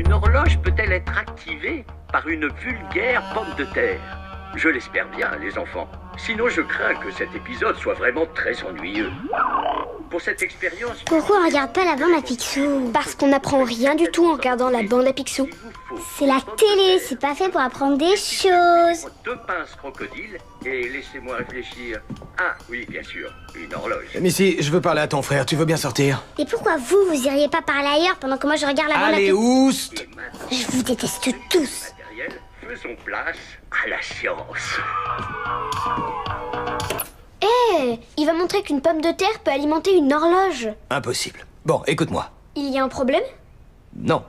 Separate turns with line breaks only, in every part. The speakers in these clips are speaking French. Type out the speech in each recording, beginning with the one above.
Une horloge peut-elle être activée par une vulgaire pomme de terre? Je l'espère bien, les enfants. Sinon, je crains que cet épisode soit vraiment très ennuyeux. Pour cette expérience...
Pourquoi on regarde pas la bande à Picsou?
Parce qu'on n'apprend rien du tout en regardant la bande à Picsou.
C'est la télé, c'est pas fait pour apprendre des choses.
2 pinces crocodiles et laissez-moi réfléchir. Ah, oui, bien sûr, une horloge.
Missy, je veux parler à ton frère, tu veux bien sortir?
Et pourquoi vous iriez pas parler ailleurs pendant que moi je regarde la bande à
Allez,
Picsou?
oust!
Et maintenant,
Je vous déteste tous.
matériel, faisons place à la science.
Il va montrer qu'une pomme de terre peut alimenter une horloge.
Impossible. Bon, écoute-moi.
Il y a un problème?
Non.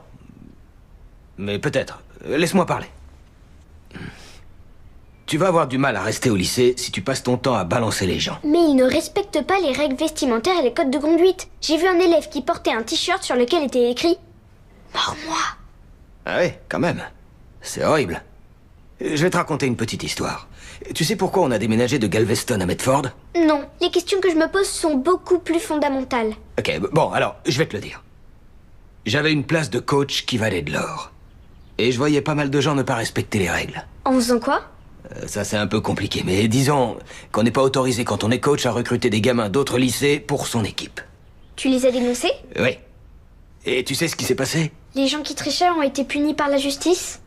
Mais peut-être. Laisse-moi parler. Tu vas avoir du mal à rester au lycée si tu passes ton temps à balancer les gens.
Mais il ne respecte pas les règles vestimentaires et les codes de conduite. J'ai vu un élève qui portait un t-shirt sur lequel était écrit « Mors-moi ».
Ah oui, quand même. C'est horrible. Je vais te raconter une petite histoire. Tu sais pourquoi on a déménagé de Galveston à Medford?
Non, les questions que je me pose sont beaucoup plus fondamentales.
Ok, bon, alors, je vais te le dire. J'avais une place de coach qui valait de l'or. Et je voyais pas mal de gens ne pas respecter les règles.
En faisant quoi?
Ça, c'est un peu compliqué, mais disons qu'on n'est pas autorisé quand on est coach à recruter des gamins d'autres lycées pour son équipe.
Tu les as dénoncés?
Oui. Et tu sais ce qui s'est passé?
Les gens qui trichaient ont été punis par la justice?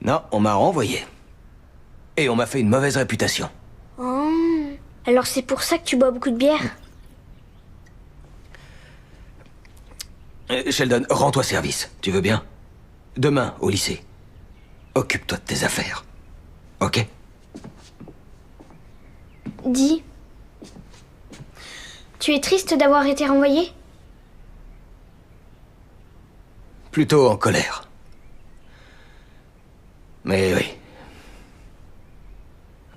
Non, on m'a renvoyé. Et on m'a fait une mauvaise réputation.
Oh. Alors c'est pour ça que tu bois beaucoup de bière?
Sheldon, rends-toi service, tu veux bien? Demain, au lycée. Occupe-toi de tes affaires. Ok?
Dis. Tu es triste d'avoir été renvoyé?
Plutôt en colère. Mais oui.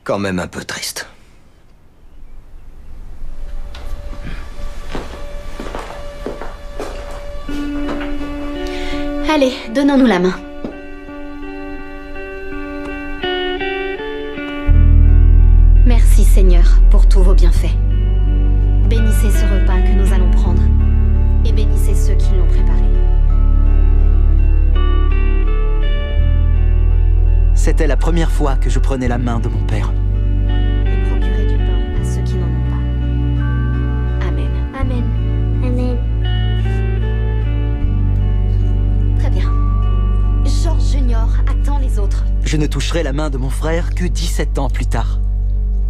Quand même un peu triste.
Allez, donnons-nous la main. Merci Seigneur pour tous vos bienfaits. Bénissez ce repas que nous allons prendre et bénissez ceux qui l'ont préparé.
C'était la première fois que je prenais la main de mon père.
Et procurez du pain à ceux qui n'en ont pas. Amen.
Amen.
Amen.
Très bien. George Junior attend les autres.
Je ne toucherai la main de mon frère que 17 ans plus tard,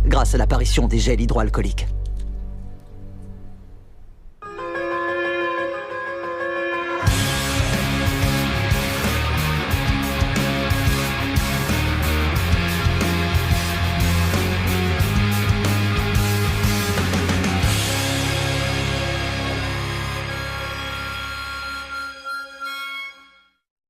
grâce à l'apparition des gels hydroalcooliques.